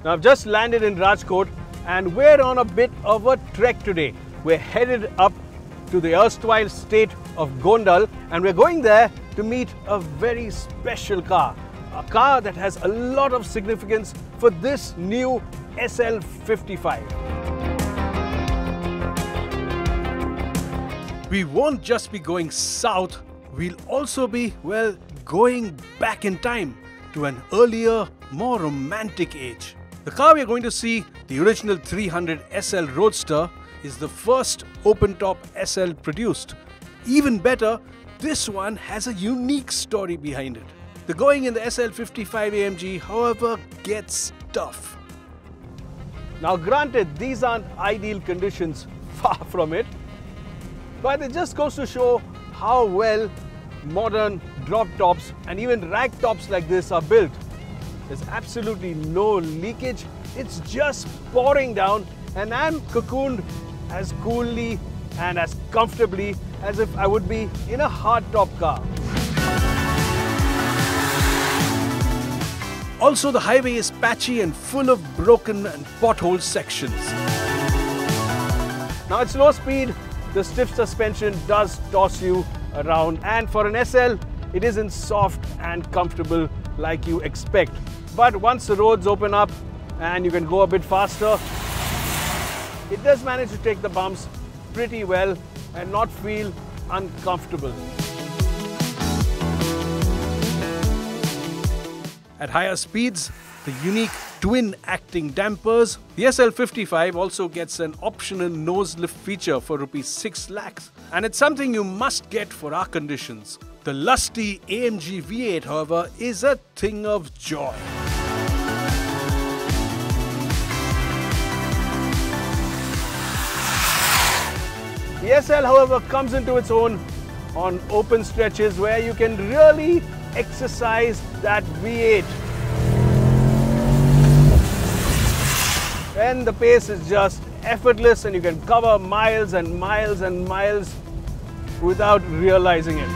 Now I've just landed in Rajkot and we're on a bit of a trek today. We're headed up to the erstwhile state of Gondal and we're going there to meet a very special car. A car that has a lot of significance for this new SL55. We won't just be going south, we'll also be, well, going back in time to an earlier, more romantic age. The car we're going to see, the original 300 SL Roadster, is the first open-top SL produced. Even better, this one has a unique story behind it. The going in the SL55 AMG, however, gets tough. Now granted, these aren't ideal conditions, far from it, but it just goes to show how well modern drop tops and even rag tops like this are built. There's absolutely no leakage, it's just pouring down and I'm cocooned as coolly and as comfortably as if I would be in a hardtop car. Also, the highway is patchy and full of broken and pothole sections. Now at slow speed, the stiff suspension does toss you around, and for an SL, it isn't soft and comfortable like you expect. But once the roads open up and you can go a bit faster, it does manage to take the bumps pretty well and not feel uncomfortable. At higher speeds, the unique twin acting dampers, the SL55 also gets an optional nose lift feature for rupees 6 lakhs, and it's something you must get for our conditions. The lusty AMG V8, however, is a thing of joy. The SL, however, comes into its own on open stretches where you can really exercise that V8. And the pace is just effortless and you can cover miles and miles and miles without realizing it.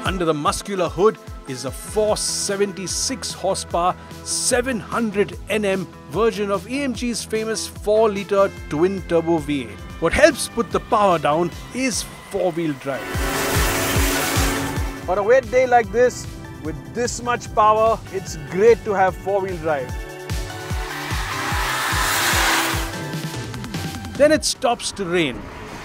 Under the muscular hood is a 476 horsepower, 700 Nm version of AMG's famous 4-litre twin-turbo V8. What helps put the power down is four-wheel drive. On a wet day like this, with this much power, it's great to have four-wheel drive. Then it stops to rain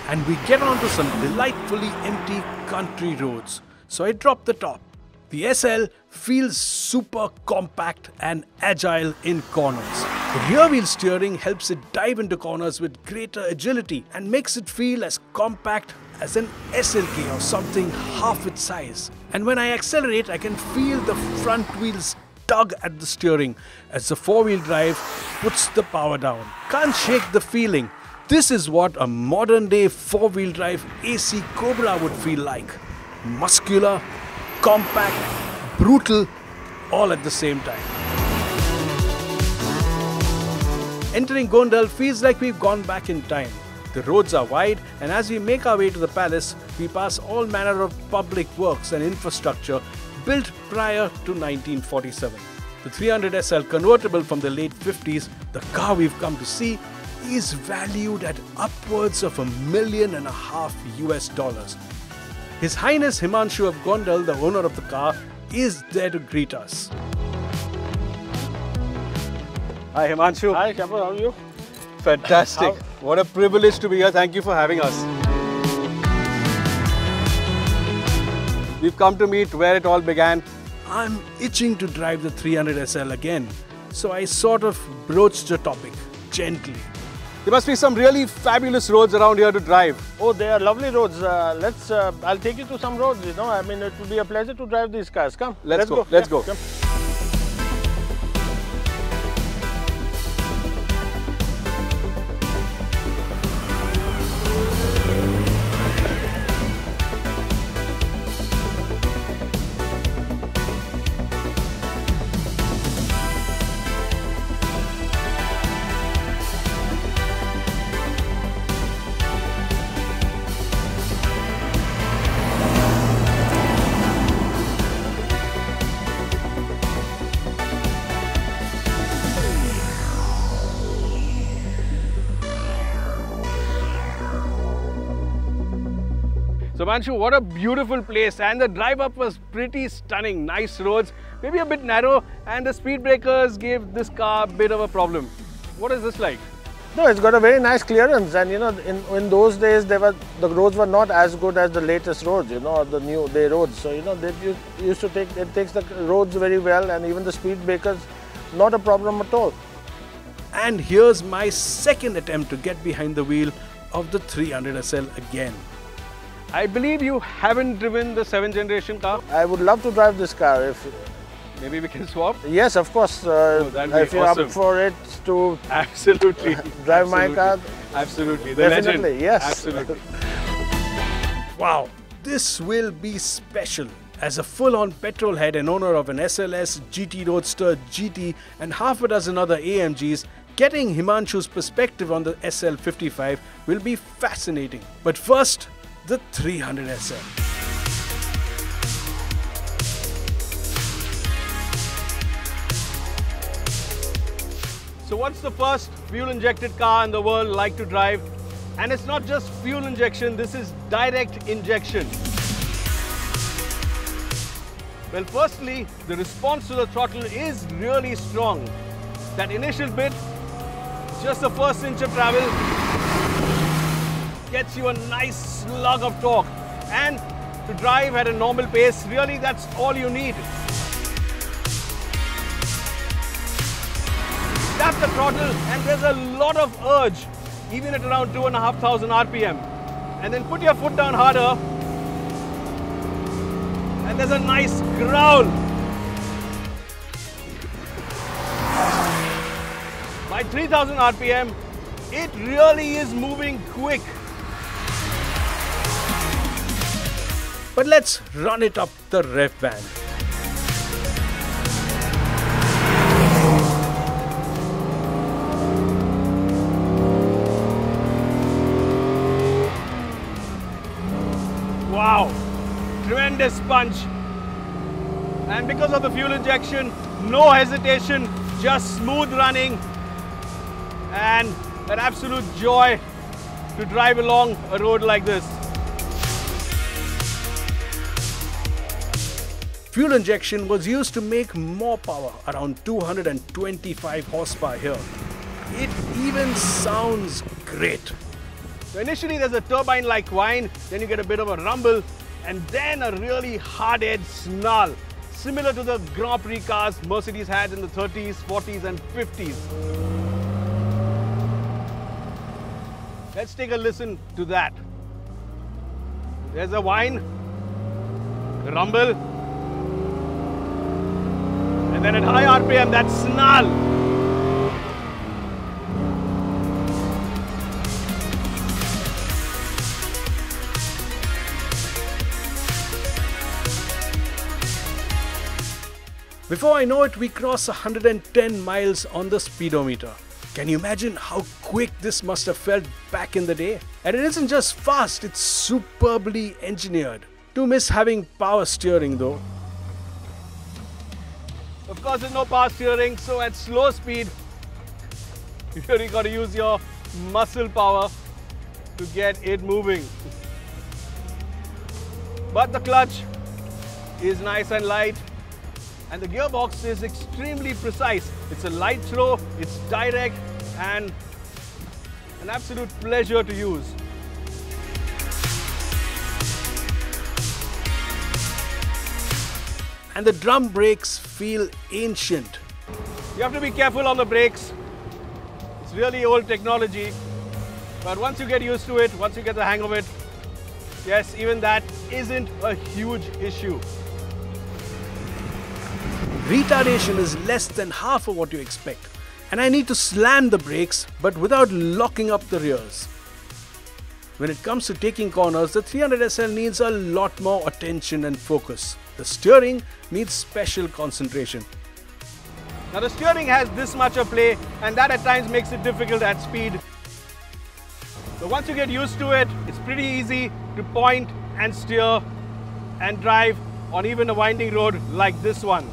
and we get onto some delightfully empty country roads. So I drop the top. The SL feels super compact and agile in corners. The rear wheel steering helps it dive into corners with greater agility and makes it feel as compact as an SLK or something half its size. And when I accelerate, I can feel the front wheels tug at the steering as the four-wheel drive puts the power down. Can't shake the feeling. This is what a modern-day four-wheel drive AC Cobra would feel like. Muscular, compact, brutal, all at the same time. Entering Gondal feels like we've gone back in time. The roads are wide, and as we make our way to the palace, we pass all manner of public works and infrastructure built prior to 1947. The 300 SL convertible from the late 50s, the car we've come to see, is valued at upwards of $1.5 million US. His Highness Himanshu of Gondal, the owner of the car, is there to greet us. Hi Himanshu. Hi Shapur, how are you? Fantastic. What a privilege to be here. Thank you for having us. We've come to meet where it all began. I'm itching to drive the 300 SL again, so I sort of broached the topic gently. There must be some really fabulous roads around here to drive. Oh, they are lovely roads. I'll take you to some roads, you know. I mean, it will be a pleasure to drive these cars. Come, let's go. Let's go. Come. So Manshu, what a beautiful place, and the drive up was pretty stunning. Nice roads, maybe a bit narrow, and the speed breakers gave this car a bit of a problem. What is this like? No, it's got a very nice clearance, and you know, in those days the roads were not as good as the latest roads, you know, or the new day roads. So you know, it takes the roads very well, and even the speed breakers, not a problem at all. And here's my second attempt to get behind the wheel of the 300 SL again. I believe you haven't driven the 7th generation car. I would love to drive this car if... Maybe we can swap? Yes, of course. If you're up for it to absolutely drive my car. Absolutely. The definitely, legend. Yes. Absolutely. Wow, this will be special. As a full-on petrol head and owner of an SLS, GT Roadster, GT and half a dozen other AMGs, getting Himanshu's perspective on the SL55 will be fascinating. But first, the 300 SL. So what's the first fuel-injected car in the world like to drive? And it's not just fuel injection, this is direct injection. Well, firstly, the response to the throttle is really strong. That initial bit, just the first inch of travel, gets you a nice slug of torque. And to drive at a normal pace, really that's all you need. Tap the throttle and there's a lot of urge, even at around 2,500 RPM. And then put your foot down harder and there's a nice growl. By 3,000 RPM, it really is moving quick. But let's run it up the rev band. Wow, tremendous punch. And because of the fuel injection, no hesitation, just smooth running and an absolute joy to drive along a road like this. Fuel injection was used to make more power, around 225 horsepower here. It even sounds great. So initially there's a turbine-like whine, then you get a bit of a rumble, and then a really hard-edged snarl, similar to the Grand Prix cars Mercedes had in the 30s, 40s and 50s. Let's take a listen to that. There's a whine, a rumble, and then at high RPM, that snarl. Before I know it, we cross 110 miles on the speedometer. Can you imagine how quick this must have felt back in the day? And it isn't just fast, it's superbly engineered. Do miss having power steering though. Of course, there's no power steering, so at slow speed, you really got to use your muscle power to get it moving. But the clutch is nice and light. And the gearbox is extremely precise. It's a light throw, it's direct, and an absolute pleasure to use. And the drum brakes feel ancient. You have to be careful on the brakes. It's really old technology. But once you get used to it, once you get the hang of it, yes, even that isn't a huge issue. Retardation is less than half of what you expect, and I need to slam the brakes but without locking up the rears. When it comes to taking corners, the 300 SL needs a lot more attention and focus. The steering needs special concentration. Now the steering has this much of play, and that at times makes it difficult at speed. But once you get used to it, it's pretty easy to point and steer and drive on even a winding road like this one.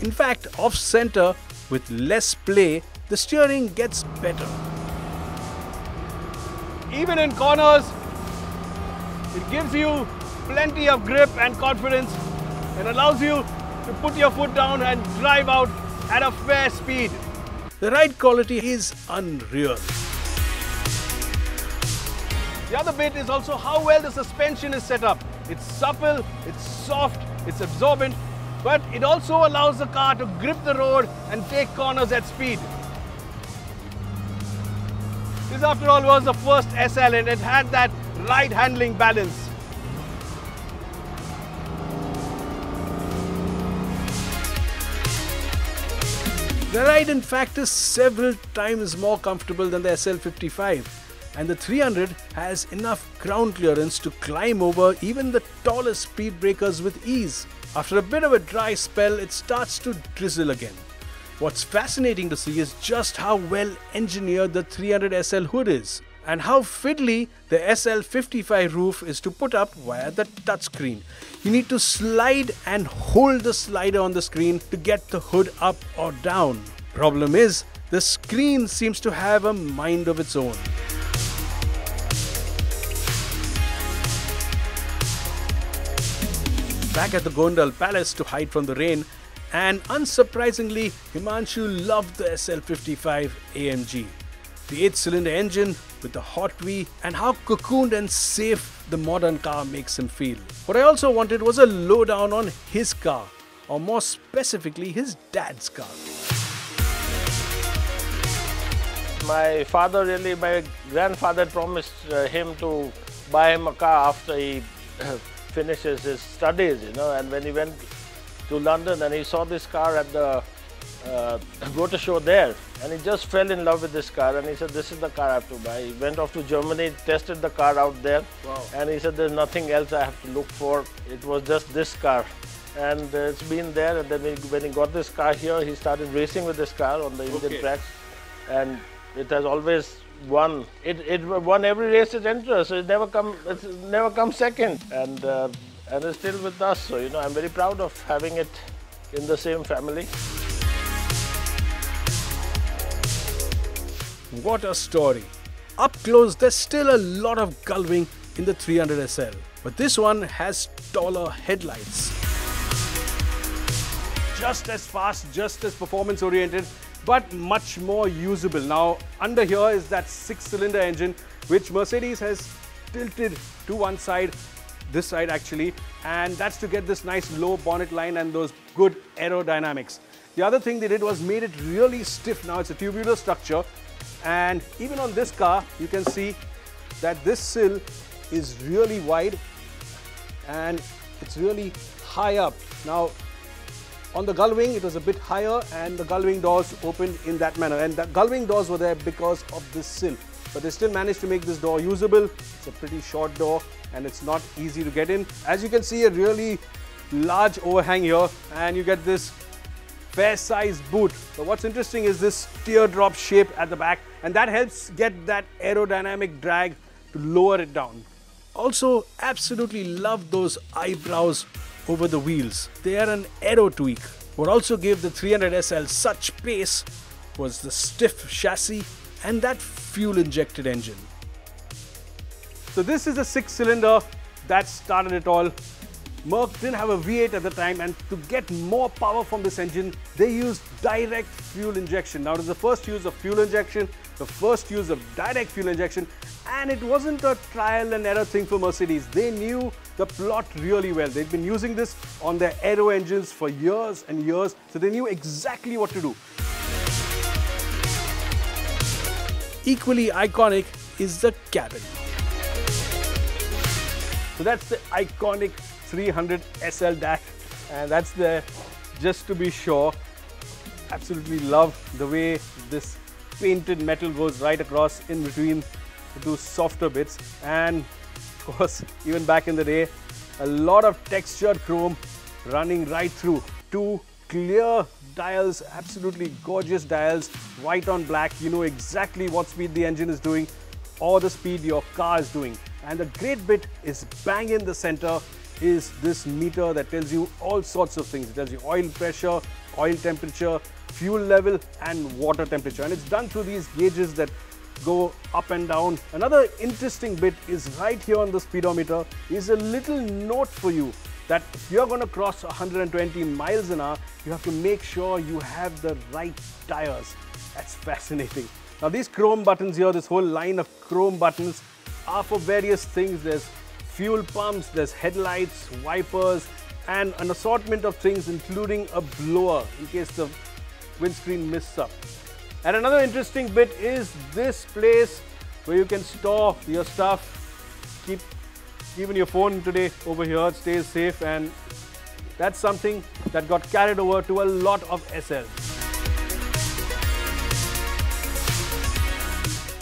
In fact, off-center, with less play, the steering gets better. even in corners, it gives you plenty of grip and confidence and allows you to put your foot down and drive out at a fair speed. The ride quality is unreal. The other bit is also how well the suspension is set up. It's supple, it's soft, it's absorbent, but it also allows the car to grip the road and take corners at speed. This, after all, was the first SL and it had that ride handling balance. The ride, in fact, is several times more comfortable than the SL55, and the 300 has enough ground clearance to climb over even the tallest speed breakers with ease. After a bit of a dry spell, it starts to drizzle again. What's fascinating to see is just how well engineered the 300 SL hood is, and how fiddly the SL55 roof is to put up via the touchscreen. You need to slide and hold the slider on the screen to get the hood up or down. Problem is, the screen seems to have a mind of its own. Back at the Gondal Palace to hide from the rain, and unsurprisingly, Himanshu loved the SL55 AMG. The 8-cylinder engine with the hot V and how cocooned and safe the modern car makes him feel. What I also wanted was a lowdown on his car, or more specifically his dad's car. My grandfather promised him to buy him a car after he finishes his studies, and when he went to London and he saw this car at the motor show there, and he just fell in love with this car, and he said, this is the car I have to buy. He went off to Germany, tested the car out there. Wow. And he said, there's nothing else I have to look for. It was just this car, and it's been there. And then when he got this car here, he started racing with this car on the Indian tracks, and it has always won. It won every race it enters, so it's never come second, and it's still with us. So I'm very proud of having it in the same family. What a story. Up close, there's still a lot of gullwing in the 300 SL, but this one has taller headlights. Just as fast, just as performance oriented, but much more usable. Now, under here is that 6-cylinder engine, which Mercedes has tilted to one side, this side actually, and that's to get this nice low bonnet line and those good aerodynamics. The other thing they did was made it really stiff. Now it's a tubular structure, and even on this car, you can see that this sill is really wide and it's really high up. Now, on the gullwing, it was a bit higher, and the gullwing doors opened in that manner. And the gullwing doors were there because of this sill. But they still managed to make this door usable. It's a pretty short door, and it's not easy to get in. As you can see, a really large overhang here, and you get this fair-sized boot. But what's interesting is this teardrop shape at the back, and that helps get that aerodynamic drag to lower it down. Also, absolutely love those eyebrows over the wheels. They are an aero tweak. What also gave the 300 SL such pace was the stiff chassis and that fuel-injected engine. So this is a 6-cylinder that started it all. Merc didn't have a V8 at the time, and to get more power from this engine, they used direct fuel injection. Now, it was the first use of fuel injection, the first use of direct fuel injection, and it wasn't a trial and error thing for Mercedes. They knew the plot really well. They'd been using this on their aero engines for years and years, so they knew exactly what to do. Equally iconic is the cabin. So that's the iconic 300 SL dash, and that's there just to be sure. Absolutely love the way this painted metal goes right across in between the two softer bits, and of course, even back in the day, a lot of textured chrome running right through. Two clear dials, absolutely gorgeous dials, white on black. You know exactly what speed the engine is doing or the speed your car is doing. And the great bit is bang in the center is this meter that tells you all sorts of things. It tells you oil pressure, oil temperature, fuel level and water temperature. And it's done through these gauges that go up and down. Another interesting bit is right here on the speedometer is a little note for you that if you're going to cross 120 miles an hour, you have to make sure you have the right tires. That's fascinating. Now these chrome buttons here, this whole line of chrome buttons are for various things. There's fuel pumps, there's headlights, wipers, and an assortment of things, including a blower in case the windscreen mists up. And another interesting bit is this place where you can store your stuff. Keep even your phone today over here, it stays safe, and that's something that got carried over to a lot of SLs.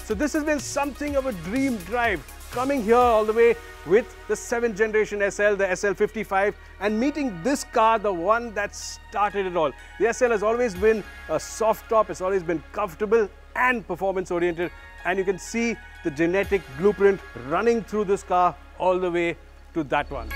So this has been something of a dream drive, coming here all the way with the 7th generation SL, the SL55, and meeting this car, the one that started it all. The SL has always been a soft top, it's always been comfortable and performance oriented, and you can see the genetic blueprint running through this car all the way to that one.